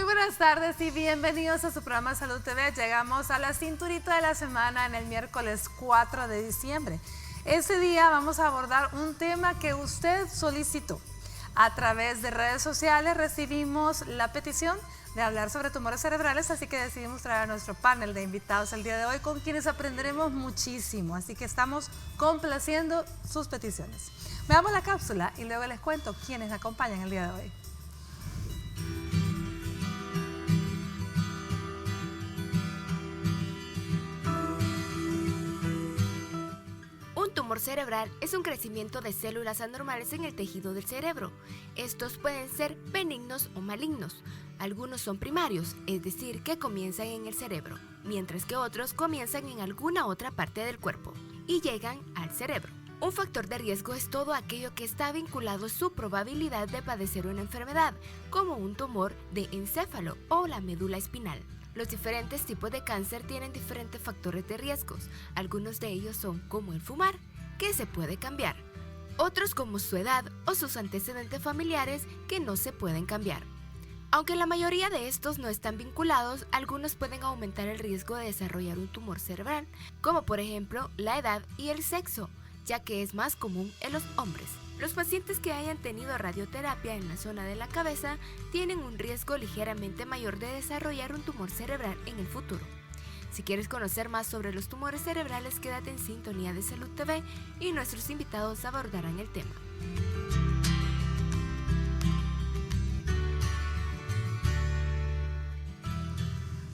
Muy buenas tardes y bienvenidos a su programa Salud TV. Llegamos a la cinturita de la semana en el miércoles 4 de diciembre. Ese día vamos a abordar un tema que usted solicitó. A través de redes sociales recibimos la petición de hablar sobre tumores cerebrales, así que decidimos traer a nuestro panel de invitados el día de hoy con quienes aprenderemos muchísimo, así que estamos complaciendo sus peticiones. Veamos la cápsula y luego les cuento quiénes acompañan el día de hoy. Un tumor cerebral es un crecimiento de células anormales en el tejido del cerebro. Estos pueden ser benignos o malignos. Algunos son primarios, es decir, que comienzan en el cerebro, mientras que otros comienzan en alguna otra parte del cuerpo y llegan al cerebro. Un factor de riesgo es todo aquello que está vinculado a su probabilidad de padecer una enfermedad, como un tumor de encéfalo o la médula espinal. Los diferentes tipos de cáncer tienen diferentes factores de riesgos. Algunos de ellos son como el fumar, que se puede cambiar. Otros como su edad o sus antecedentes familiares, que no se pueden cambiar. Aunque la mayoría de estos no están vinculados, algunos pueden aumentar el riesgo de desarrollar un tumor cerebral, como por ejemplo la edad y el sexo, ya que es más común en los hombres. Los pacientes que hayan tenido radioterapia en la zona de la cabeza tienen un riesgo ligeramente mayor de desarrollar un tumor cerebral en el futuro. Si quieres conocer más sobre los tumores cerebrales, quédate en sintonía de Salud TV y nuestros invitados abordarán el tema.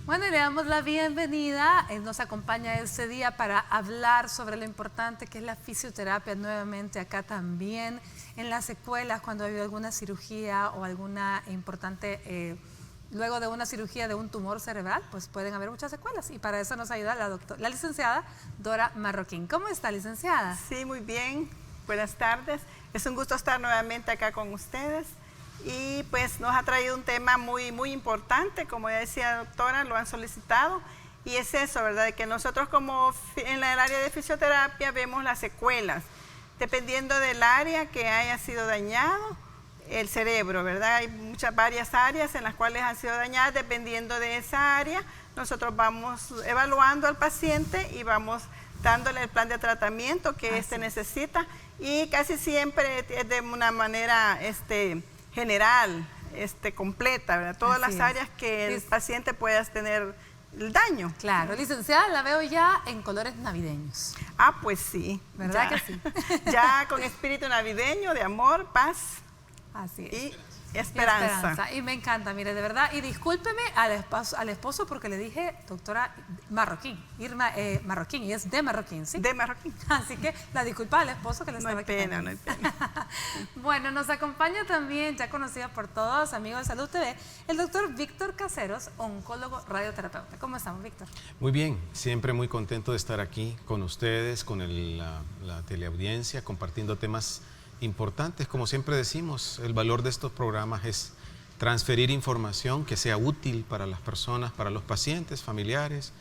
Bueno, y le damos la bienvenida. Nos acompaña este día para hablar sobre lo importante que es la fisioterapia nuevamente acá también. En las secuelas, cuando ha habido alguna cirugía o alguna importante, luego de una cirugía de un tumor cerebral, pues pueden haber muchas secuelas. Y para eso nos ayuda la licenciada Dora Marroquín. ¿Cómo está, licenciada? Sí, muy bien. Buenas tardes. Es un gusto estar nuevamente acá con ustedes. Y pues nos ha traído un tema muy importante, como ya decía la doctora, lo han solicitado, y es eso, ¿verdad? De que nosotros como en el área de fisioterapia vemos las secuelas, dependiendo del área que haya sido dañado, el cerebro, ¿verdad? Hay varias áreas en las cuales han sido dañadas, dependiendo de esa área, nosotros vamos evaluando al paciente y vamos dándole el plan de tratamiento que éste necesita, y casi siempre es de una manera general, completa, ¿verdad? Todas las áreas que el paciente pueda tener el daño. Claro, licenciada, la veo ya en colores navideños. Ah, pues sí. ¿Verdad ya, que sí? Ya con espíritu navideño, de amor, paz. Así es. Y esperanza. Y me encanta, mire, de verdad. Y discúlpeme al esposo porque le dije doctora Marroquín, Irma Marroquín, y es de Marroquín, ¿sí? De Marroquín. Así que la disculpa al esposo que le estaba quitando. No hay pena. Bueno, nos acompaña también, ya conocido por todos, amigos de Salud TV, el doctor Víctor Caseros, oncólogo radioterapeuta. ¿Cómo estamos, Víctor? Muy bien, siempre muy contento de estar aquí con ustedes, con la teleaudiencia, compartiendo temas importantes. Como siempre decimos, el valor de estos programas es transferir información que sea útil para las personas, para los pacientes, familiares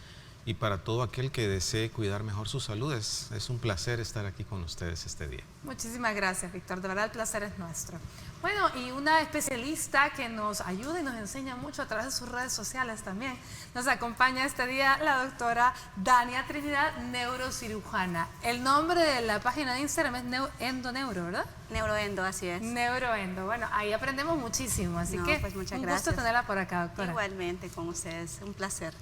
y para todo aquel que desee cuidar mejor su salud. Es un placer estar aquí con ustedes este día. Muchísimas gracias, Víctor. De verdad, el placer es nuestro. Bueno, y una especialista que nos ayuda y nos enseña mucho a través de sus redes sociales también. Nos acompaña este día la doctora Dania Trinidad, neurocirujana. El nombre de la página de Instagram es Endoneuro, ¿verdad? Neuroendo, así es. Neuroendo. Bueno, ahí aprendemos muchísimo, así que pues muchas un gracias. gusto tenerla por acá, doctora. Igualmente con ustedes, un placer.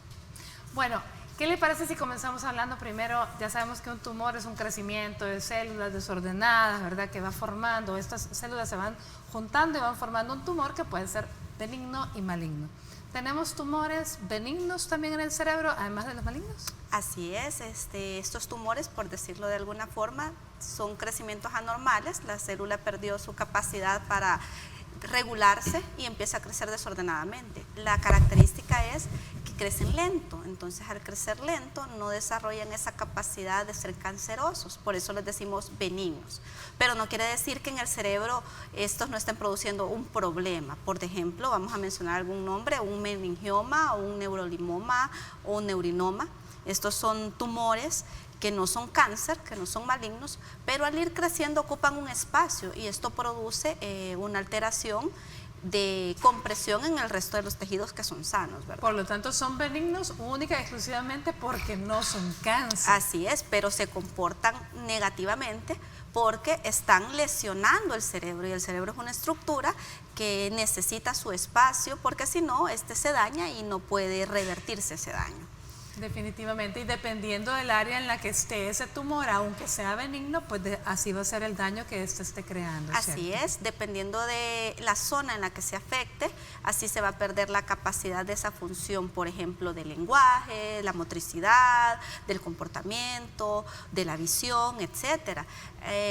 Bueno, ¿qué le parece si comenzamos hablando primero? Ya sabemos que un tumor es un crecimiento de células desordenadas, ¿verdad? Que va formando, estas células se van juntando y van formando un tumor que puede ser benigno y maligno. ¿Tenemos tumores benignos también en el cerebro, además de los malignos? Así es, estos tumores, por decirlo de alguna forma, son crecimientos anormales. La célula perdió su capacidad para regularse y empieza a crecer desordenadamente. La característica es que crecen lento, entonces al crecer lento no desarrollan esa capacidad de ser cancerosos, por eso les decimos benignos. Pero no quiere decir que en el cerebro estos no estén produciendo un problema. Por ejemplo, vamos a mencionar algún nombre, un meningioma, o un neurolimoma o un neurinoma. Estos son tumores que no son cáncer, que no son malignos, pero al ir creciendo ocupan un espacio y esto produce una alteración de compresión en el resto de los tejidos que son sanos, ¿verdad? Por lo tanto, son benignos única y exclusivamente porque no son cáncer. Así es, pero se comportan negativamente porque están lesionando el cerebro, y el cerebro es una estructura que necesita su espacio, porque si no, se daña y no puede revertirse ese daño. Definitivamente, y dependiendo del área en la que esté ese tumor, aunque sea benigno, pues así va a ser el daño que esté creando. Así es, dependiendo de la zona en la que se afecte, así se va a perder la capacidad de esa función, por ejemplo, del lenguaje, la motricidad, del comportamiento, de la visión, etcétera.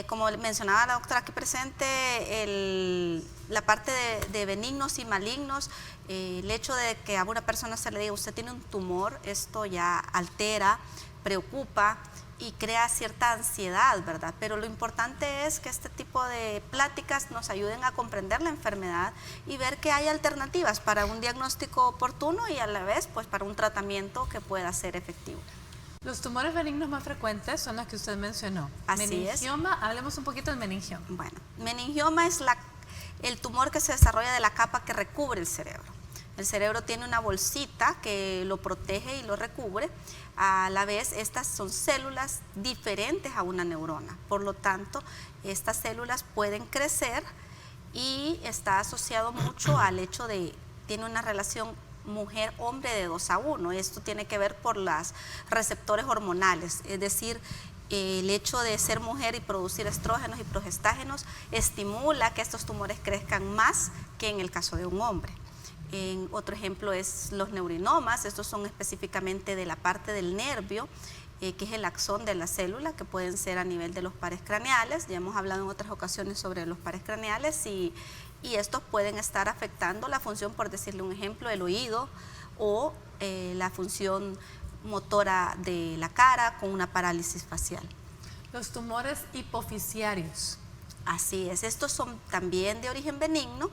Como mencionaba la doctora aquí presente, la parte de benignos y malignos, el hecho de que a una persona se le diga usted tiene un tumor, esto ya altera, preocupa y crea cierta ansiedad, ¿verdad? Pero lo importante es que este tipo de pláticas nos ayuden a comprender la enfermedad y ver que hay alternativas para un diagnóstico oportuno y a la vez pues para un tratamiento que pueda ser efectivo. Los tumores benignos más frecuentes son los que usted mencionó. Así meningioma, hablemos un poquito del meningioma. Bueno, meningioma es el tumor que se desarrolla de la capa que recubre el cerebro. El cerebro tiene una bolsita que lo protege y lo recubre. A la vez, estas son células diferentes a una neurona. Por lo tanto, estas células pueden crecer y está asociado mucho al hecho de, tiene una relación mujer-hombre de 2:1. Esto tiene que ver por los receptores hormonales, es decir, el hecho de ser mujer y producir estrógenos y progestágenos estimula que estos tumores crezcan más que en el caso de un hombre. Otro ejemplo es los neurinomas. Estos son específicamente de la parte del nervio, que es el axón de la célula, que pueden ser a nivel de los pares craneales. Ya hemos hablado en otras ocasiones sobre los pares craneales y estos pueden estar afectando la función, por decirle un ejemplo, el oído o la función motora de la cara con una parálisis facial. Los tumores hipofisiarios. Así es, estos son también de origen benigno,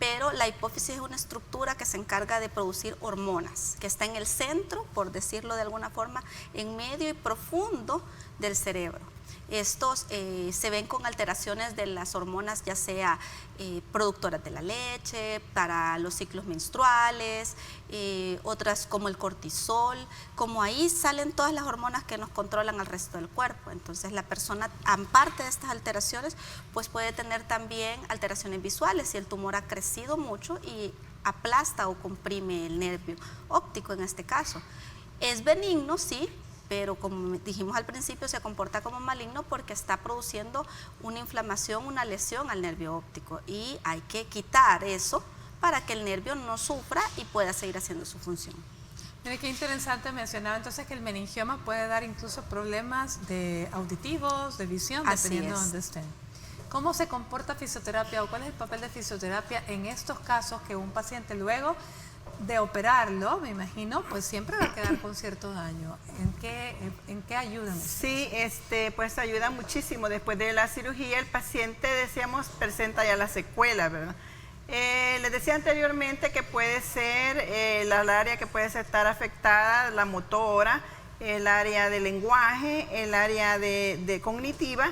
pero la hipófisis es una estructura que se encarga de producir hormonas, que está en el centro, por decirlo de alguna forma, en medio y profundo del cerebro. Estos se ven con alteraciones de las hormonas, ya sea productoras de la leche, para los ciclos menstruales, otras como el cortisol. Como ahí salen todas las hormonas que nos controlan al resto del cuerpo. Entonces la persona, aparte de estas alteraciones, pues puede tener también alteraciones visuales si el tumor ha crecido mucho y aplasta o comprime el nervio óptico en este caso. Es benigno, sí, pero como dijimos al principio, se comporta como maligno porque está produciendo una inflamación, una lesión al nervio óptico, y hay que quitar eso para que el nervio no sufra y pueda seguir haciendo su función. Mire qué interesante, mencionaba entonces que el meningioma puede dar incluso problemas de auditivos, de visión, dependiendo de dónde estén. ¿Cómo se comporta fisioterapia o cuál es el papel de fisioterapia en estos casos que un paciente luego de operarlo, me imagino, pues siempre va a quedar con cierto daño? ¿En qué ayudan? Sí, pues ayuda muchísimo. Después de la cirugía, el paciente, decíamos, presenta ya la secuela, ¿verdad? Les decía anteriormente que puede ser el área que puede estar afectada, la motora, el área de lenguaje, el área de cognitiva.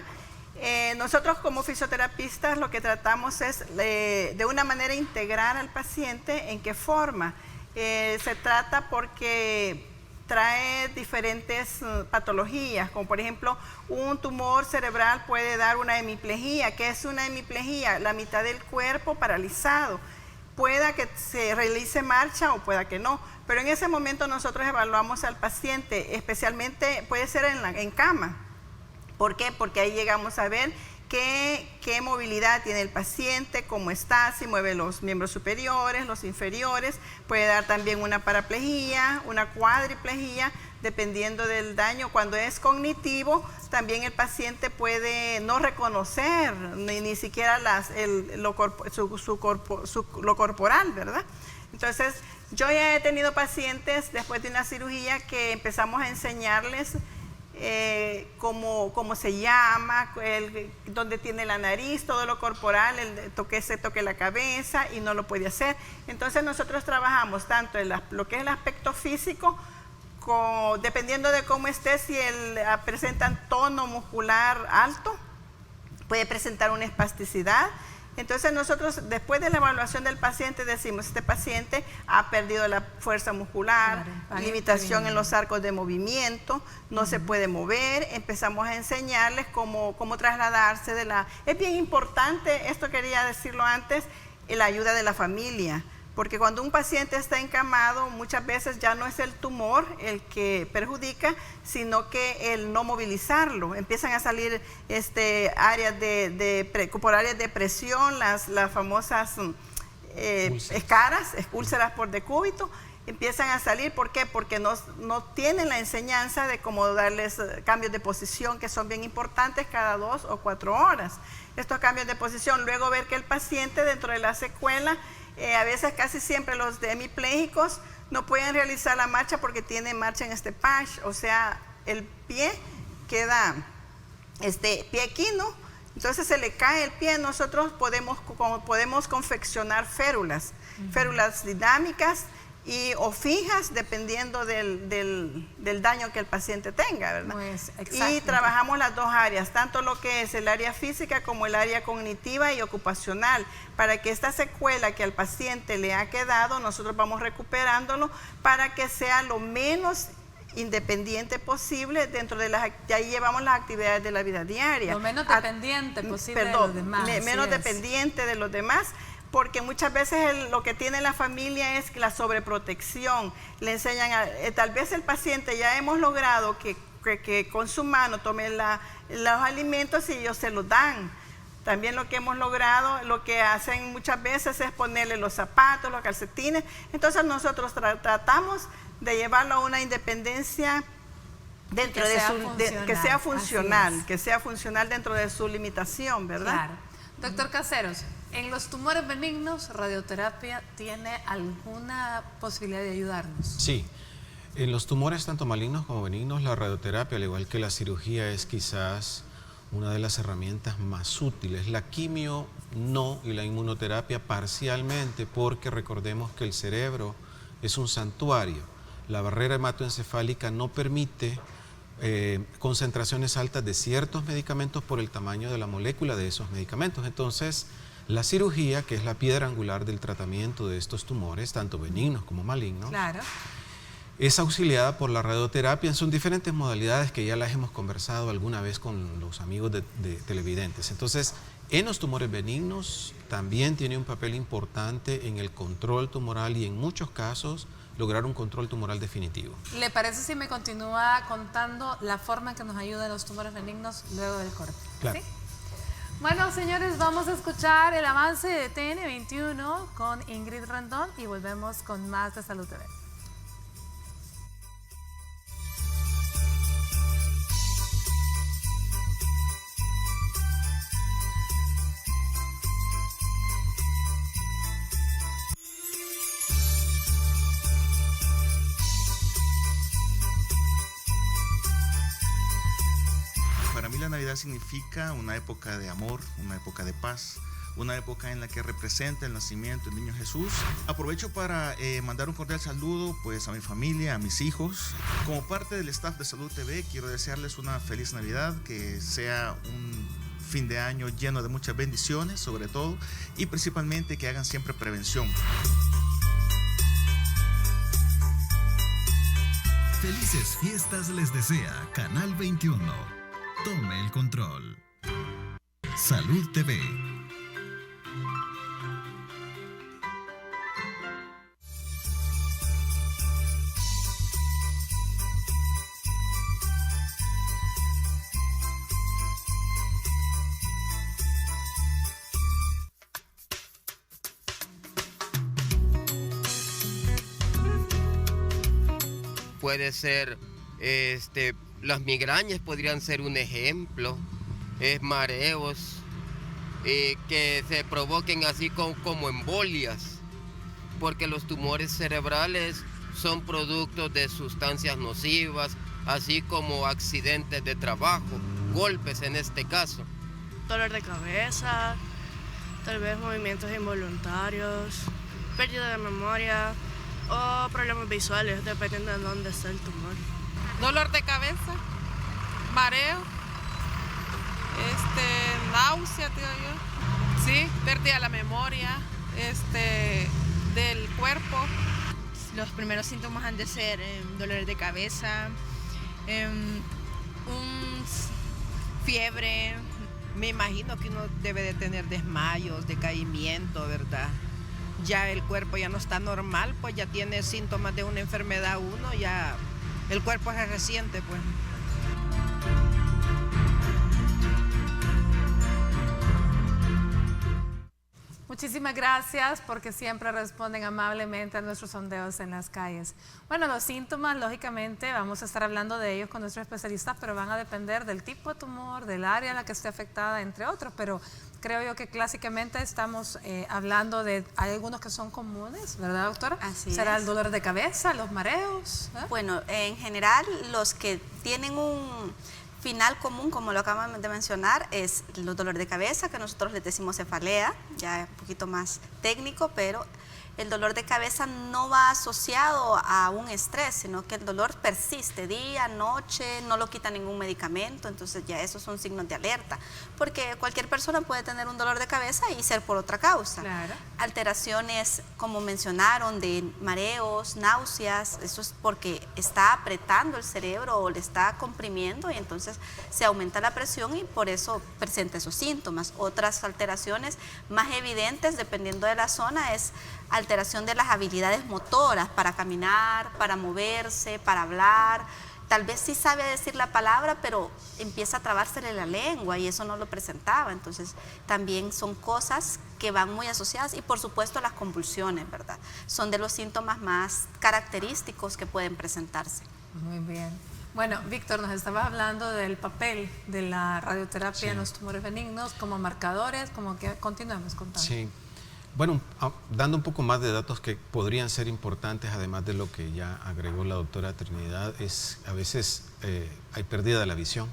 Nosotros como fisioterapistas lo que tratamos es de una manera integrar al paciente. ¿En qué forma? Se trata porque trae diferentes patologías, como por ejemplo un tumor cerebral puede dar una hemiplegia. ¿Qué es una hemiplegia? La mitad del cuerpo paralizado. Pueda que se realice marcha o pueda que no, pero en ese momento nosotros evaluamos al paciente, especialmente puede ser en cama. ¿Por qué? Porque ahí llegamos a ver qué movilidad tiene el paciente, cómo está, si mueve los miembros superiores, los inferiores. Puede dar también una paraplegia, una cuadriplegia, dependiendo del daño. Cuando es cognitivo, también el paciente puede no reconocer ni siquiera lo corporal, ¿verdad? Entonces, yo ya he tenido pacientes después de una cirugía que empezamos a enseñarles cómo se llama, dónde tiene la nariz, todo lo corporal, se toque la cabeza y no lo puede hacer. Entonces nosotros trabajamos tanto en lo que es el aspecto físico, dependiendo de cómo esté, si presenta tono muscular alto, puede presentar una espasticidad, Entonces nosotros después de la evaluación del paciente decimos, este paciente ha perdido la fuerza muscular, limitación en los arcos de movimiento, no se puede mover, empezamos a enseñarles cómo trasladarse de la... Es bien importante, esto quería decirlo antes, la ayuda de la familia. Porque cuando un paciente está encamado, muchas veces ya no es el tumor el que perjudica, sino que el no movilizarlo. Empiezan a salir áreas por áreas de presión, las famosas úlceras por decúbito, empiezan a salir. ¿Por qué? Porque no tienen la enseñanza de cómo darles cambios de posición, que son bien importantes cada 2 o 4 horas. Estos cambios de posición, luego ver que el paciente dentro de la secuela, a veces casi siempre los hemipléjicos no pueden realizar la marcha porque tiene marcha en patch, o sea, el pie queda pie equino, entonces se le cae el pie. Nosotros podemos confeccionar férulas dinámicas o fijas dependiendo del daño que el paciente tenga, ¿verdad? Pues, y trabajamos las 2 áreas, tanto lo que es el área física como el área cognitiva y ocupacional, para que esta secuela que al paciente le ha quedado, nosotros vamos recuperándolo para que sea lo menos independiente posible dentro de ahí llevamos las actividades de la vida diaria. Lo menos dependiente posible de los demás. Menos dependiente de los demás. Porque muchas veces lo que tiene la familia es la sobreprotección. Le enseñan, tal vez el paciente ya hemos logrado que con su mano tome los alimentos y ellos se los dan. También lo que hemos logrado, lo que hacen muchas veces es ponerle los zapatos, los calcetines. Entonces nosotros tratamos de llevarlo a una independencia dentro que sea funcional dentro de su limitación, ¿verdad? Claro. Doctor Caseros, ¿en los tumores benignos radioterapia tiene alguna posibilidad de ayudarnos? Sí, en los tumores tanto malignos como benignos la radioterapia, al igual que la cirugía, es quizás una de las herramientas más útiles. La quimio no, y la inmunoterapia parcialmente, porque recordemos que el cerebro es un santuario. La barrera hematoencefálica no permite concentraciones altas de ciertos medicamentos por el tamaño de la molécula de esos medicamentos. Entonces, la cirugía, que es la piedra angular del tratamiento de estos tumores, tanto benignos como malignos, claro, es auxiliada por la radioterapia. Son diferentes modalidades que ya las hemos conversado alguna vez con los amigos de televidentes. Entonces, en los tumores benignos también tiene un papel importante en el control tumoral y en muchos casos lograr un control tumoral definitivo. ¿Le parece si me continúa contando la forma en que nos ayudan los tumores benignos luego del corte? Claro. ¿Sí? Bueno, señores, vamos a escuchar el avance de TN21 con Ingrid Rendón y volvemos con más de Salud TV. Para mí la Navidad significa una época de amor, una época de paz, una época en la que representa el nacimiento del niño Jesús. Aprovecho para mandar un cordial saludo pues a mi familia, a mis hijos. Como parte del staff de Salud TV quiero desearles una feliz Navidad, que sea un fin de año lleno de muchas bendiciones sobre todo, y principalmente que hagan siempre prevención. Felices fiestas les desea Canal 21. Tome el control. Salud TV. Puede ser, las migrañas podrían ser un ejemplo, mareos que se provoquen así como embolias, porque los tumores cerebrales son productos de sustancias nocivas, así como accidentes de trabajo, golpes en este caso. Dolor de cabeza, tal vez movimientos involuntarios, pérdida de memoria o problemas visuales, dependiendo de dónde está el tumor. Dolor de cabeza, mareo, náusea, digo yo. Sí, pérdida de la memoria, del cuerpo. Los primeros síntomas han de ser dolores de cabeza, fiebre. Me imagino que uno debe de tener desmayos, decaimiento, ¿verdad? Ya el cuerpo ya no está normal, pues ya tiene síntomas de una enfermedad uno, ya el cuerpo es reciente, pues. Muchísimas gracias porque siempre responden amablemente a nuestros sondeos en las calles. Bueno, los síntomas, lógicamente, vamos a estar hablando de ellos con nuestros especialistas, pero van a depender del tipo de tumor, del área en la que esté afectada, entre otros. Pero creo yo que clásicamente estamos hablando de, hay algunos que son comunes, ¿verdad, doctora? Así ¿Será es. el dolor de cabeza, los mareos? Bueno, en general, los que tienen un final común, como lo acaban de mencionar, es los dolores de cabeza, que nosotros les decimos cefalea, ya es un poquito más técnico, pero el dolor de cabeza no va asociado a un estrés, sino que el dolor persiste día, noche, no lo quita ningún medicamento, entonces ya esos son signos de alerta, porque cualquier persona puede tener un dolor de cabeza y ser por otra causa. Claro. Alteraciones, como mencionaron, de mareos, náuseas, eso es porque está apretando el cerebro o le está comprimiendo y entonces se aumenta la presión y por eso presenta esos síntomas. Otras alteraciones más evidentes, dependiendo de la zona, es alteración de las habilidades motoras para caminar, para moverse, para hablar. Tal vez sí sabe decir la palabra, pero empieza a trabársele la lengua y eso no lo presentaba. Entonces, también son cosas que van muy asociadas y, por supuesto, las convulsiones, ¿verdad? Son de los síntomas más característicos que pueden presentarse. Muy bien. Bueno, Víctor, nos estabas hablando del papel de la radioterapia en los tumores benignos como marcadores, como que continuemos contando. Sí. Bueno, dando un poco más de datos que podrían ser importantes, además de lo que ya agregó la doctora Trinidad, es a veces hay pérdida de la visión,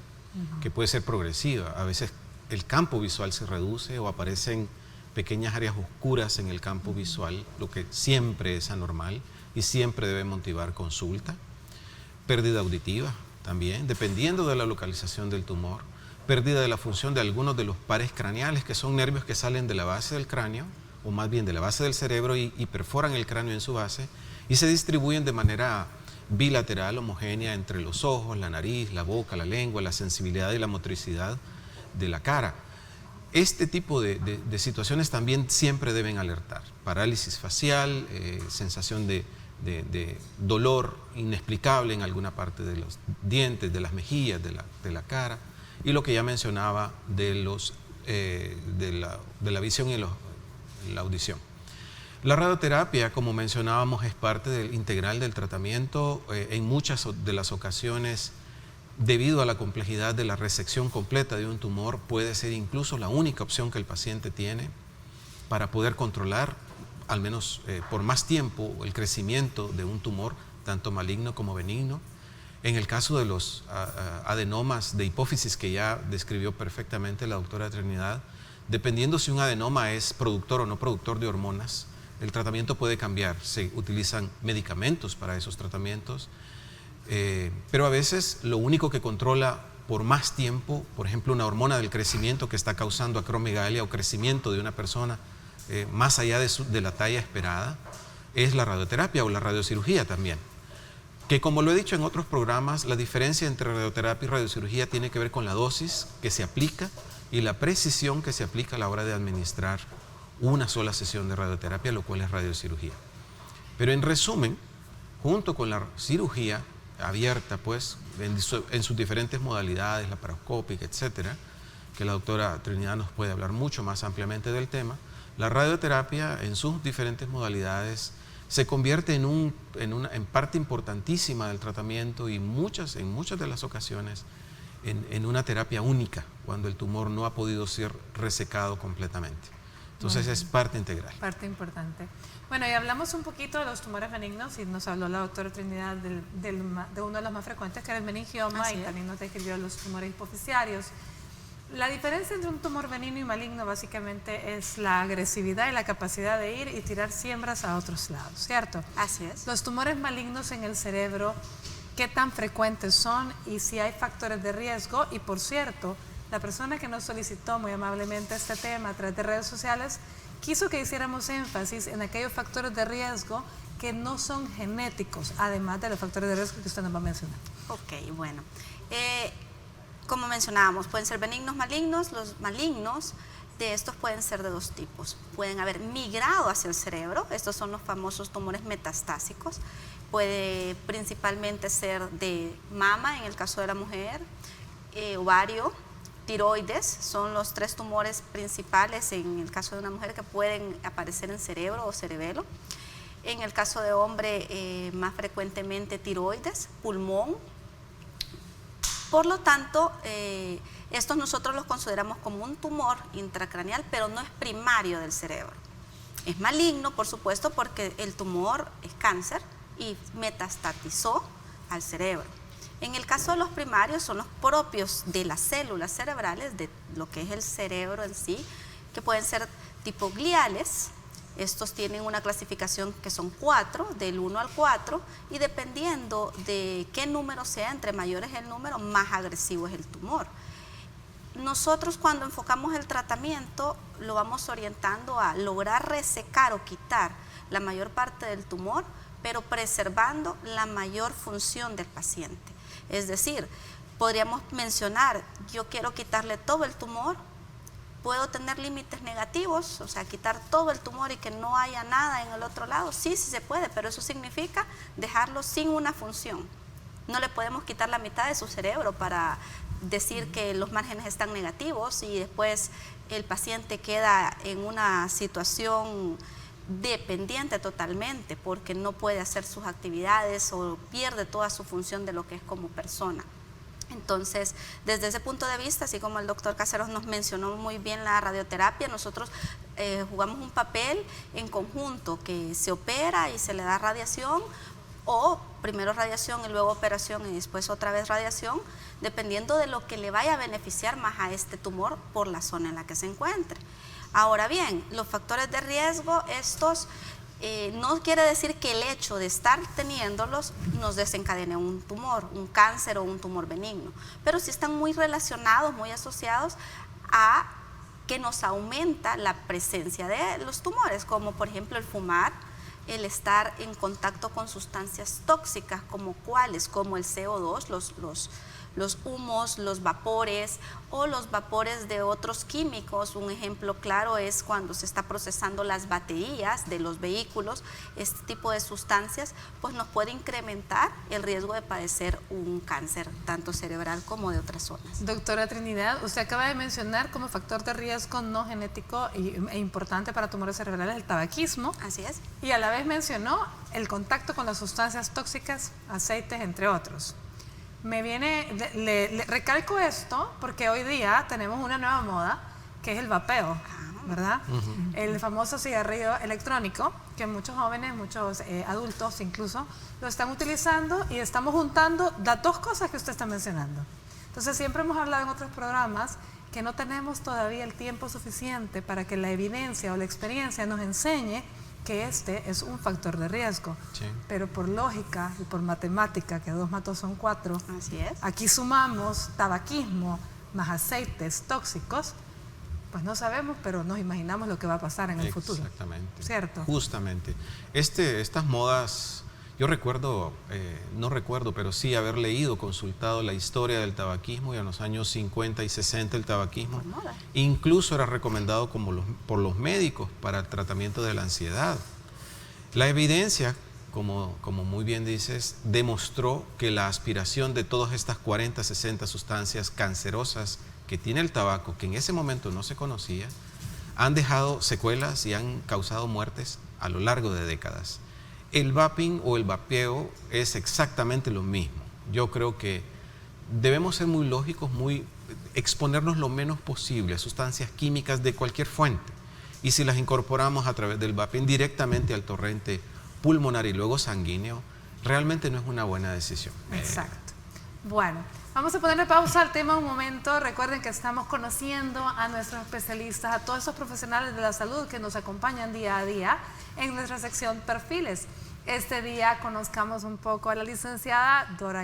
que puede ser progresiva. A veces el campo visual se reduce o aparecen pequeñas áreas oscuras en el campo visual, lo que siempre es anormal y siempre debe motivar consulta. Pérdida auditiva también, dependiendo de la localización del tumor. Pérdida de la función de algunos de los pares craneales, que son nervios que salen de la base del cráneo, o más bien de la base del cerebro y perforan el cráneo en su base y se distribuyen de manera bilateral, homogénea entre los ojos, la nariz, la boca, la lengua, la sensibilidad y la motricidad de la cara. Este tipo de situaciones también siempre deben alertar. Parálisis facial, sensación de dolor inexplicable en alguna parte de los dientes, de las mejillas, de la cara, y lo que ya mencionaba de la visión y la audición. La radioterapia, como mencionábamos, es parte integral del tratamiento. En muchas de las ocasiones, debido a la complejidad de la resección completa de un tumor, puede ser incluso la única opción que el paciente tiene para poder controlar, al menos por más tiempo, el crecimiento de un tumor, tanto maligno como benigno. En el caso de los adenomas de hipófisis, que ya describió perfectamente la doctora Trinidad, dependiendo si un adenoma es productor o no productor de hormonas, el tratamiento puede cambiar. Se utilizan medicamentos para esos tratamientos, pero a veces lo único que controla por más tiempo, por ejemplo, una hormona del crecimiento que está causando acromegalia o crecimiento de una persona más allá de la talla esperada, es la radioterapia o la radiocirugía también. Que, como lo he dicho en otros programas, la diferencia entre radioterapia y radiocirugía tiene que ver con la dosis que se aplica y la precisión que se aplica a la hora de administrar una sola sesión de radioterapia, lo cual es radiocirugía. Pero en resumen, junto con la cirugía abierta, pues, en sus diferentes modalidades, laparoscópica, etcétera, que la doctora Trinidad nos puede hablar mucho más ampliamente del tema, la radioterapia en sus diferentes modalidades se convierte en parte importantísima del tratamiento y en muchas de las ocasiones en una terapia única cuando el tumor no ha podido ser resecado completamente. Entonces es parte integral. Parte importante. Bueno, y hablamos un poquito de los tumores benignos y nos habló la doctora Trinidad de uno de los más frecuentes, que era el meningioma, y también nos describió los tumores hipofisiarios. La diferencia entre un tumor benigno y maligno básicamente es la agresividad y la capacidad de ir y tirar siembras a otros lados, ¿cierto? Así es. Los tumores malignos en el cerebro, ¿qué tan frecuentes son y si hay factores de riesgo? Y por cierto, la persona que nos solicitó muy amablemente este tema a través de redes sociales quiso que hiciéramos énfasis en aquellos factores de riesgo que no son genéticos, además de los factores de riesgo que usted nos va a mencionar. Ok, bueno. Como mencionábamos, pueden ser benignos, malignos. Los malignos de estos pueden ser de dos tipos. Pueden haber migrado hacia el cerebro, estos son los famosos tumores metastásicos. Puede principalmente ser de mama en el caso de la mujer, ovario, tiroides, son los 3 tumores principales en el caso de una mujer que pueden aparecer en cerebro o cerebelo. En el caso de hombre, más frecuentemente tiroides, pulmón. Por lo tanto, estos nosotros los consideramos como un tumor intracraneal, pero no es primario del cerebro. Es maligno, por supuesto, porque el tumor es cáncer y metastatizó al cerebro. En el caso de los primarios, son los propios de las células cerebrales, de lo que es el cerebro en sí, que pueden ser tipo gliales. Estos tienen una clasificación que son 4, del 1 al 4, y dependiendo de qué número sea, entre mayor es el número, más agresivo es el tumor. Nosotros cuando enfocamos el tratamiento lo vamos orientando a lograr resecar o quitar la mayor parte del tumor, pero preservando la mayor función del paciente. Es decir, podríamos mencionar, yo quiero quitarle todo el tumor, ¿puedo tener límites negativos? O sea, quitar todo el tumor y que no haya nada en el otro lado. Sí, sí se puede, pero eso significa dejarlo sin una función. No le podemos quitar la mitad de su cerebro para decir que los márgenes están negativos y después el paciente queda en una situación dependiente totalmente porque no puede hacer sus actividades o pierde toda su función de lo que es como persona. Entonces, desde ese punto de vista, así como el doctor Caseros nos mencionó muy bien la radioterapia, nosotros jugamos un papel en conjunto, que se opera y se le da radiación, o primero radiación y luego operación y después otra vez radiación, dependiendo de lo que le vaya a beneficiar más a este tumor por la zona en la que se encuentre. Ahora bien, los factores de riesgo, estos no quiere decir que el hecho de estar teniéndolos nos desencadene un tumor, un cáncer o un tumor benigno, pero sí están muy relacionados, muy asociados a que nos aumenta la presencia de los tumores, como por ejemplo el fumar, el estar en contacto con sustancias tóxicas, como cuáles, como el CO2, los humos, los vapores o los vapores de otros químicos. Un ejemplo claro es cuando se está procesando las baterías de los vehículos. Este tipo de sustancias pues nos puede incrementar el riesgo de padecer un cáncer tanto cerebral como de otras zonas. Doctora Trinidad, usted acaba de mencionar como factor de riesgo no genético e importante para tumores cerebrales el tabaquismo. Así es. Y a la vez mencionó el contacto con las sustancias tóxicas, aceites, entre otros. Me viene, le recalco esto porque hoy día tenemos una nueva moda que es el vapeo, ¿verdad? El famoso cigarrillo electrónico que muchos jóvenes, muchos adultos incluso lo están utilizando, y estamos juntando las dos cosas que usted está mencionando. Entonces siempre hemos hablado en otros programas que no tenemos todavía el tiempo suficiente para que la evidencia o la experiencia nos enseñe que este es un factor de riesgo, sí. Pero por lógica y por matemática, que 2 más 2 son 4, así es. Aquí sumamos tabaquismo más aceites tóxicos, pues no sabemos, pero nos imaginamos lo que va a pasar en el futuro. Exactamente. ¿Cierto? Justamente. Estas modas, yo recuerdo, no recuerdo, pero sí haber leído, consultado la historia del tabaquismo, y en los años 50 y 60 el tabaquismo incluso era recomendado por los médicos para el tratamiento de la ansiedad. La evidencia, como muy bien dices, demostró que la aspiración de todas estas 40, 60 sustancias cancerosas que tiene el tabaco, que en ese momento no se conocía, han dejado secuelas y han causado muertes a lo largo de décadas. El vaping o el vapeo es exactamente lo mismo. Yo creo que debemos ser muy lógicos, exponernos lo menos posible a sustancias químicas de cualquier fuente. Y si las incorporamos a través del vaping directamente al torrente pulmonar y luego sanguíneo, realmente no es una buena decisión. Exacto. Bueno, vamos a ponerle pausa al tema un momento. Recuerden que estamos conociendo a nuestros especialistas, a todos esos profesionales de la salud que nos acompañan día a día en nuestra sección Perfiles. este día conozcamos un poco a la licenciada Dora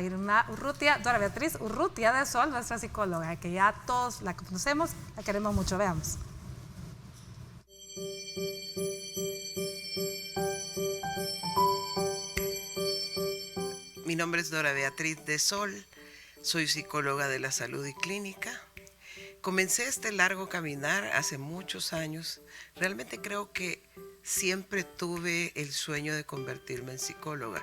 Beatriz Urrutia de Sol, nuestra psicóloga, que ya todos la conocemos, la queremos mucho. Veamos. Mi nombre es Dora Beatriz de Sol, soy psicóloga de la salud y clínica. Comencé este largo caminar hace muchos años. Realmente creo que siempre tuve el sueño de convertirme en psicóloga.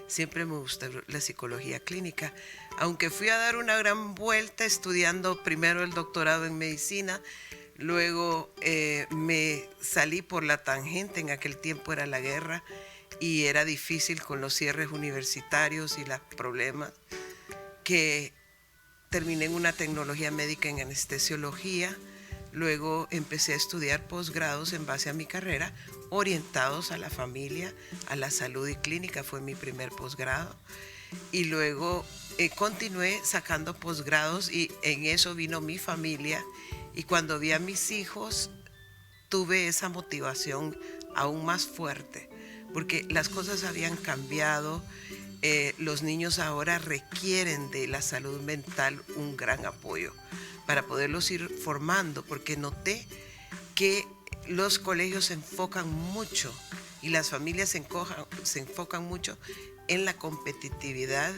Siempre me gustó la psicología clínica, aunque fui a dar una gran vuelta estudiando primero el doctorado en medicina, luego me salí por la tangente. En aquel tiempo era la guerra y era difícil con los cierres universitarios y los problemas, que terminé en una tecnología médica en anestesiología. Luego empecé a estudiar posgrados en base a mi carrera, orientados a la familia, a la salud y clínica, fue mi primer posgrado. Y luego continué sacando posgrados y en eso vino mi familia. Y cuando vi a mis hijos, tuve esa motivación aún más fuerte, porque las cosas habían cambiado. Los niños ahora requieren de la salud mental un gran apoyo para poderlos ir formando, porque noté que los colegios se enfocan mucho y las familias se enfocan mucho en la competitividad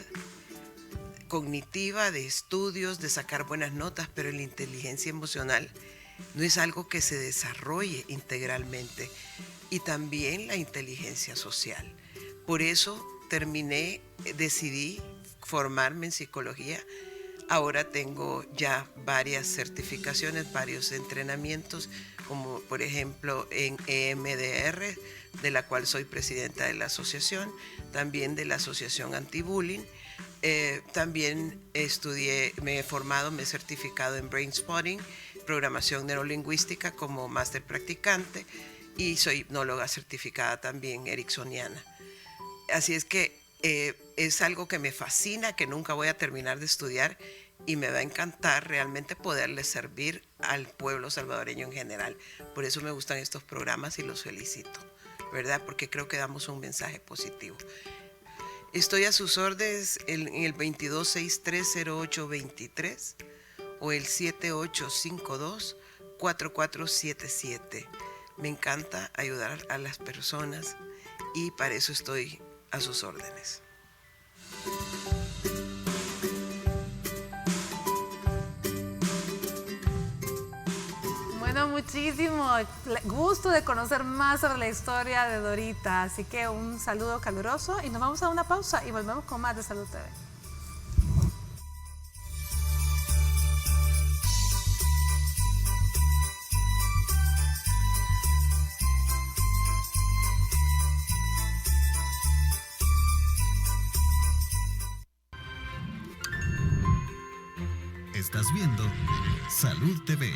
cognitiva de estudios, de sacar buenas notas, pero la inteligencia emocional no es algo que se desarrolle integralmente, y también la inteligencia social. Por eso decidí formarme en psicología. Ahora tengo ya varias certificaciones, varios entrenamientos, como por ejemplo en EMDR, de la cual soy presidenta de la asociación, también de la Asociación Anti-Bullying. También me he formado, me he certificado en Brain Spotting, programación neurolingüística como máster practicante, y soy hipnóloga certificada también ericksoniana. Así es que es algo que me fascina, que nunca voy a terminar de estudiar, y me va a encantar realmente poderle servir al pueblo salvadoreño en general. Por eso me gustan estos programas y los felicito, ¿verdad? Porque creo que damos un mensaje positivo. Estoy a sus órdenes en el 22630823 o el 7852-4477. Me encanta ayudar a las personas y para eso estoy a sus órdenes. Bueno, muchísimo gusto de conocer más sobre la historia de Dorita, así que un saludo caluroso y nos vamos a una pausa y volvemos con más de Salud TV. Estás viendo Salud TV.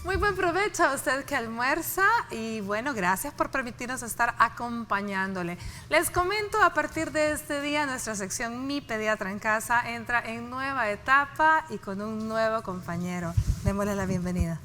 Muy buen provecho a usted que almuerza y bueno, gracias por permitirnos estar acompañándole. Les comento, a partir de este día nuestra sección Mi Pediatra en Casa entra en nueva etapa y con un nuevo compañero. Démosle la bienvenida.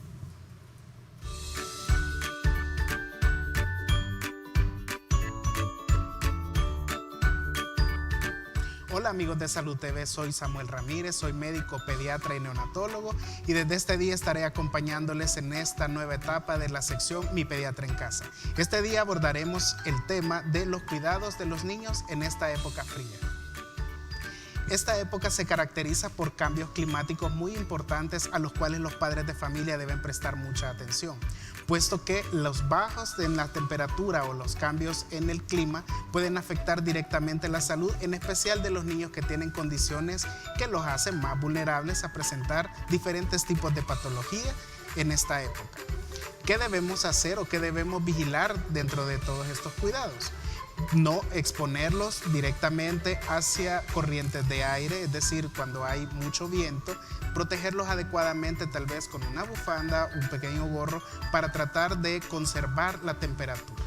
Hola amigos de Salud TV, soy Samuel Ramírez, soy médico pediatra y neonatólogo y desde este día estaré acompañándoles en esta nueva etapa de la sección Mi Pediatra en Casa. Este día abordaremos el tema de los cuidados de los niños en esta época fría. Esta época se caracteriza por cambios climáticos muy importantes a los cuales los padres de familia deben prestar mucha atención, puesto que los bajos en la temperatura o los cambios en el clima pueden afectar directamente la salud, en especial de los niños que tienen condiciones que los hacen más vulnerables a presentar diferentes tipos de patología en esta época. ¿Qué debemos hacer o qué debemos vigilar dentro de todos estos cuidados? No exponerlos directamente hacia corrientes de aire, es decir, cuando hay mucho viento, protegerlos adecuadamente, tal vez con una bufanda, un pequeño gorro, para tratar de conservar la temperatura.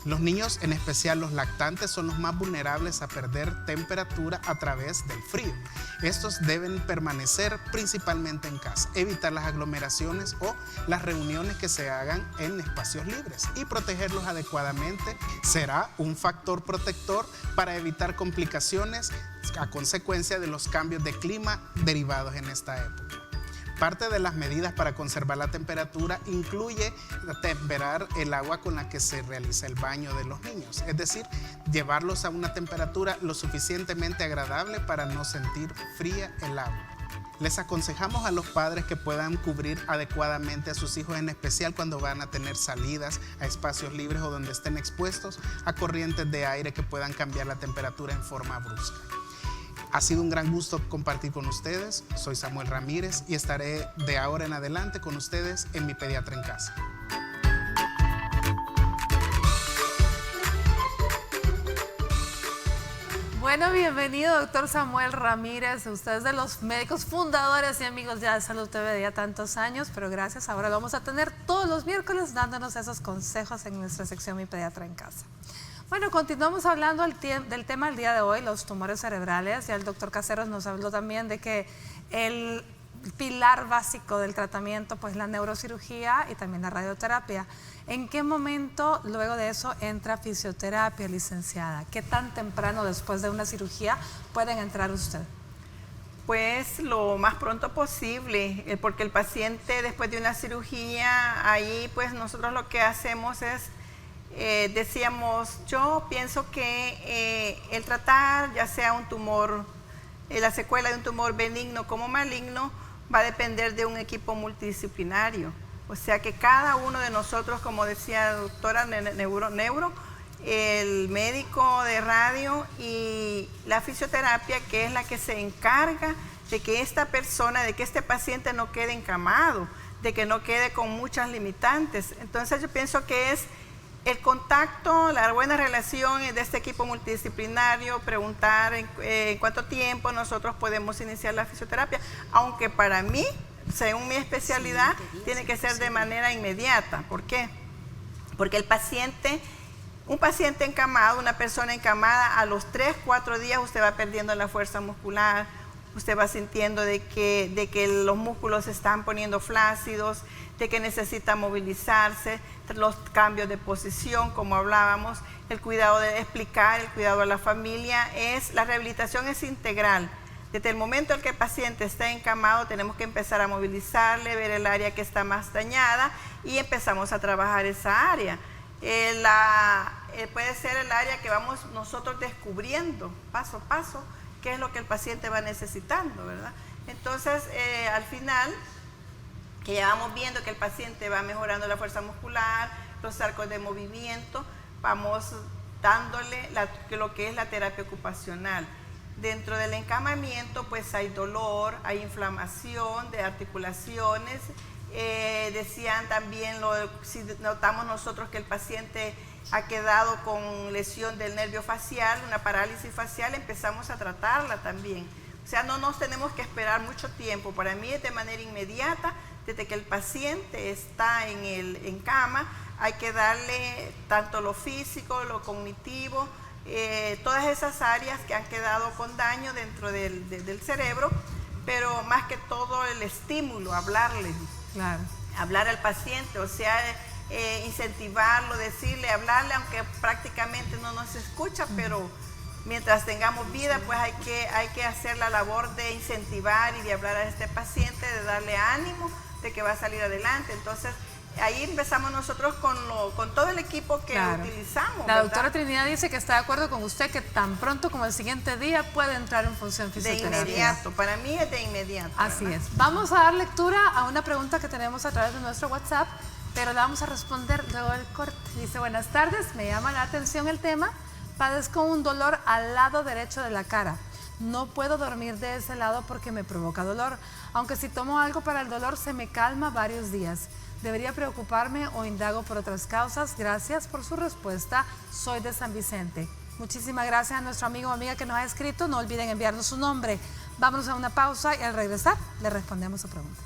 Los niños, en especial los lactantes, son los más vulnerables a perder temperatura a través del frío. Estos deben permanecer principalmente en casa, evitar las aglomeraciones o las reuniones que se hagan en espacios libres y protegerlos adecuadamente será un factor protector para evitar complicaciones a consecuencia de los cambios de clima derivados en esta época. Parte de las medidas para conservar la temperatura incluye temperar el agua con la que se realiza el baño de los niños, es decir, llevarlos a una temperatura lo suficientemente agradable para no sentir fría el agua. Les aconsejamos a los padres que puedan cubrir adecuadamente a sus hijos, en especial cuando van a tener salidas a espacios libres o donde estén expuestos a corrientes de aire que puedan cambiar la temperatura en forma brusca. Ha sido un gran gusto compartir con ustedes. Soy Samuel Ramírez y estaré de ahora en adelante con ustedes en Mi Pediatra en Casa. Bueno, bienvenido, doctor Samuel Ramírez. Usted es de los médicos fundadores y amigos ya de Salud TV de ya tantos años, pero gracias. Ahora lo vamos a tener todos los miércoles dándonos esos consejos en nuestra sección Mi Pediatra en Casa. Bueno, continuamos hablando del tema del día de hoy, los tumores cerebrales. Ya el doctor Caseros nos habló también de que el pilar básico del tratamiento, pues la neurocirugía y también la radioterapia. ¿En qué momento luego de eso entra fisioterapia, licenciada? ¿Qué tan temprano después de una cirugía pueden entrar usted? Pues lo más pronto posible, porque el paciente después de una cirugía, ahí pues nosotros lo que hacemos es decíamos, yo pienso que el tratar ya sea un tumor, la secuela de un tumor benigno como maligno, va a depender de un equipo multidisciplinario. O sea que cada uno de nosotros, como decía la doctora, el médico de radio y la fisioterapia, que es la que se encarga de que esta persona, de que este paciente no quede encamado, de que no quede con muchas limitantes. Entonces yo pienso que es el contacto, la buena relación de este equipo multidisciplinario, preguntar en cuánto tiempo nosotros podemos iniciar la fisioterapia, aunque para mí, según mi especialidad, tiene que ser de manera inmediata. ¿Por qué? Porque un paciente encamado, una persona encamada, a los 3-4 días usted va perdiendo la fuerza muscular, usted va sintiendo de que los músculos se están poniendo flácidos, de que necesita movilizarse, los cambios de posición, como hablábamos, el cuidado de explicar, el cuidado a la familia, la rehabilitación es integral. Desde el momento en que el paciente está encamado, tenemos que empezar a movilizarle, ver el área que está más dañada y empezamos a trabajar esa área. Puede ser el área que vamos nosotros descubriendo paso a paso qué es lo que el paciente va necesitando, ¿verdad? Entonces, al final, que ya vamos viendo que el paciente va mejorando la fuerza muscular, los arcos de movimiento, vamos dándole lo que es la terapia ocupacional. Dentro del encamamiento, pues hay dolor, hay inflamación de articulaciones. Decían también, si notamos nosotros que el paciente ha quedado con lesión del nervio facial, una parálisis facial, empezamos a tratarla también. O sea, no nos tenemos que esperar mucho tiempo. Para mí es de manera inmediata, desde que el paciente está en cama, hay que darle tanto lo físico, lo cognitivo, todas esas áreas que han quedado con daño dentro del cerebro, pero más que todo el estímulo, hablarle, hablar al paciente, o sea, incentivarlo, decirle, hablarle, aunque prácticamente no nos escucha, pero mientras tengamos vida, pues hay que hacer la labor de incentivar y de hablar a este paciente, de darle ánimo, de que va a salir adelante. Entonces, ahí empezamos nosotros con todo el equipo que utilizamos. La doctora Trinidad dice que está de acuerdo con usted que tan pronto como el siguiente día puede entrar en función fisioterapia. De inmediato, para mí es de inmediato. Así es. Vamos a dar lectura a una pregunta que tenemos a través de nuestro WhatsApp, pero la vamos a responder luego del corte. Dice, buenas tardes, me llama la atención el tema, padezco un dolor al lado derecho de la cara. No puedo dormir de ese lado porque me provoca dolor, aunque si tomo algo para el dolor se me calma varios días. ¿Debería preocuparme o indago por otras causas? Gracias por su respuesta. Soy de San Vicente. Muchísimas gracias a nuestro amigo o amiga que nos ha escrito. No olviden enviarnos su nombre. Vámonos a una pausa y al regresar le respondemos su pregunta.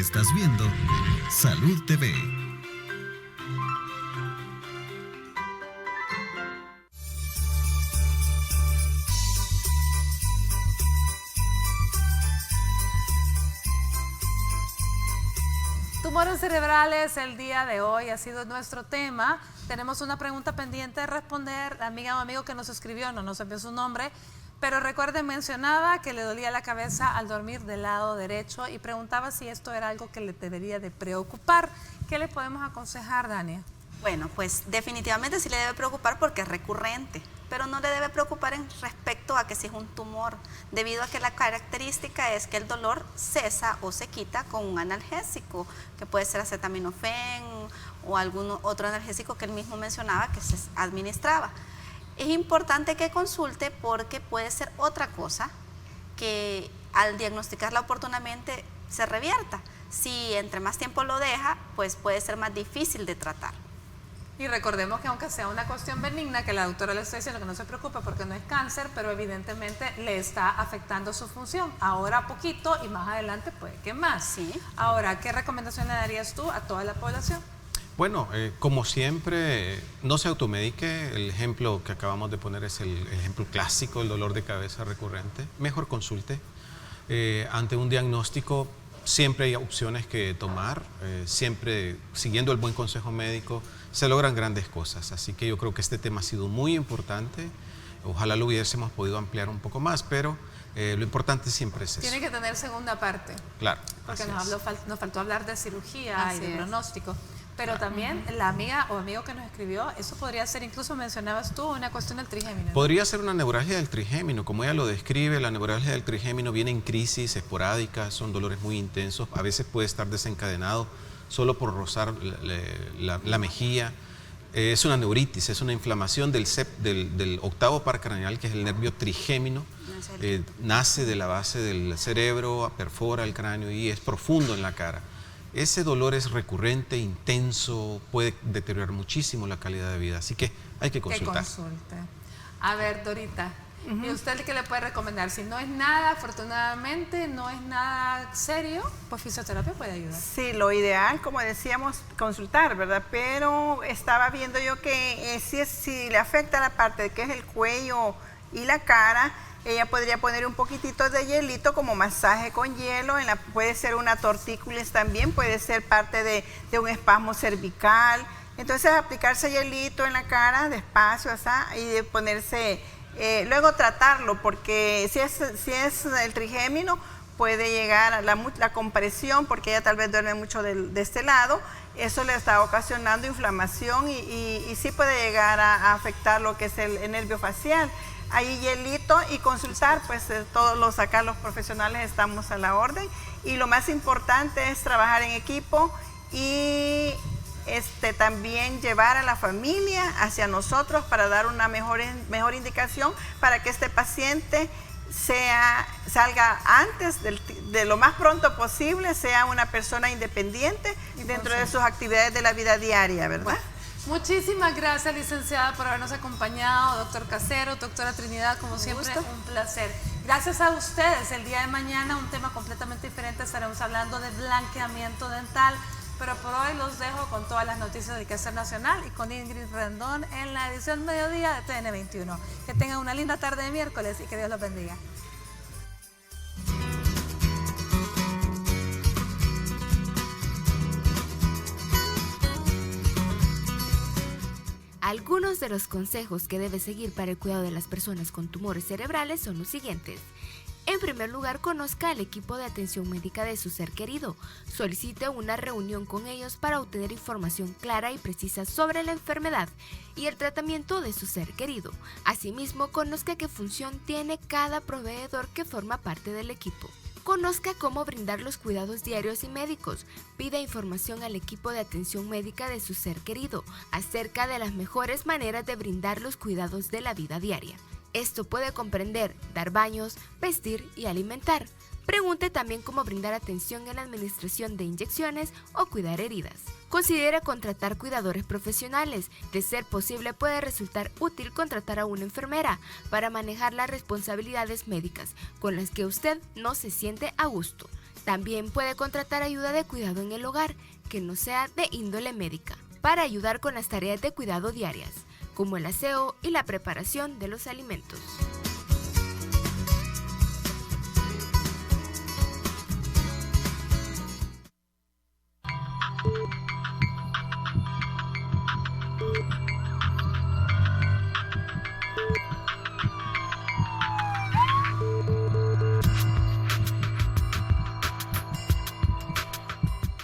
Estás viendo Salud TV. Tumores cerebrales, el día de hoy ha sido nuestro tema. Tenemos una pregunta pendiente de responder. La amiga o amigo que nos escribió no nos envió su nombre, pero recuerden, mencionaba que le dolía la cabeza al dormir del lado derecho y preguntaba si esto era algo que le debería de preocupar. ¿Qué le podemos aconsejar, Dania? Bueno, pues definitivamente sí le debe preocupar porque es recurrente, pero no le debe preocupar en respecto a que si es un tumor, debido a que la característica es que el dolor cesa o se quita con un analgésico, que puede ser acetaminofén o algún otro analgésico que él mismo mencionaba que se administraba. Es importante que consulte porque puede ser otra cosa que al diagnosticarla oportunamente se revierta. Si entre más tiempo lo deja, pues puede ser más difícil de tratar. Y recordemos que aunque sea una cuestión benigna, que la doctora le está diciendo que no se preocupe porque no es cáncer, pero evidentemente le está afectando su función. Ahora poquito y más adelante puede que más. Sí. Ahora, ¿qué recomendación le darías tú a toda la población? Bueno, como siempre, no se automedique. El ejemplo que acabamos de poner es el ejemplo clásico, el dolor de cabeza recurrente. Mejor consulte. Ante un diagnóstico siempre hay opciones que tomar, siempre siguiendo el buen consejo médico se logran grandes cosas. Así que yo creo que este tema ha sido muy importante. Ojalá lo hubiésemos podido ampliar un poco más, pero lo importante siempre es eso. Tiene que tener segunda parte. Claro. Porque nos faltó hablar de cirugía Así y de es. pronóstico. Pero también la amiga o amigo que nos escribió, eso podría ser, incluso mencionabas tú, una cuestión del trigémino, ¿no? Podría ser una neuralgia del trigémino, como ella lo describe. La neuralgia del trigémino viene en crisis esporádicas, son dolores muy intensos, a veces puede estar desencadenado solo por rozar la mejilla. Es una neuritis, es una inflamación del octavo par craneal, que es el nervio trigémino. Nace de la base del cerebro, perfora el cráneo y es profundo en la cara. Ese dolor es recurrente, intenso, puede deteriorar muchísimo la calidad de vida, así que hay que consultar. Que consulte. A ver, Dorita, ¿y usted qué le puede recomendar? Si no es nada, afortunadamente, no es nada serio, pues fisioterapia puede ayudar. Sí, lo ideal, como decíamos, consultar, ¿verdad? Pero estaba viendo yo que si le afecta la parte de que es el cuello y la cara, ella podría poner un poquitito de hielito como masaje con hielo, puede ser una tortícolis también, puede ser parte de un espasmo cervical. Entonces aplicarse hielito en la cara despacio, y de ponerse, luego tratarlo, porque si es el trigémino puede llegar a la compresión, porque ella tal vez duerme mucho de este lado, eso le está ocasionando inflamación y sí puede llegar a afectar lo que es el nervio facial. Ahí hielito y consultar, pues todos acá los profesionales estamos a la orden y lo más importante es trabajar en equipo y también llevar a la familia hacia nosotros para dar una mejor indicación para que este paciente salga antes de lo más pronto posible, sea una persona independiente dentro de sus actividades de la vida diaria, ¿verdad? Bueno, muchísimas gracias, licenciada, por habernos acompañado, doctor Casero, doctora Trinidad, como siempre, un placer. Gracias a ustedes. El día de mañana un tema completamente diferente, estaremos hablando de blanqueamiento dental, pero por hoy los dejo con todas las noticias del quehacer nacional y con Ingrid Rendón en la edición mediodía de TN 21. Que tengan una linda tarde de miércoles y que Dios los bendiga. Algunos de los consejos que debe seguir para el cuidado de las personas con tumores cerebrales son los siguientes. En primer lugar, conozca al equipo de atención médica de su ser querido. Solicite una reunión con ellos para obtener información clara y precisa sobre la enfermedad y el tratamiento de su ser querido. Asimismo, conozca qué función tiene cada proveedor que forma parte del equipo. Conozca cómo brindar los cuidados diarios y médicos. Pida información al equipo de atención médica de su ser querido acerca de las mejores maneras de brindar los cuidados de la vida diaria. Esto puede comprender dar baños, vestir y alimentar. Pregunte también cómo brindar atención en la administración de inyecciones o cuidar heridas. Considere contratar cuidadores profesionales. De ser posible, puede resultar útil contratar a una enfermera para manejar las responsabilidades médicas con las que usted no se siente a gusto. También puede contratar ayuda de cuidado en el hogar, que no sea de índole médica, para ayudar con las tareas de cuidado diarias, como el aseo y la preparación de los alimentos.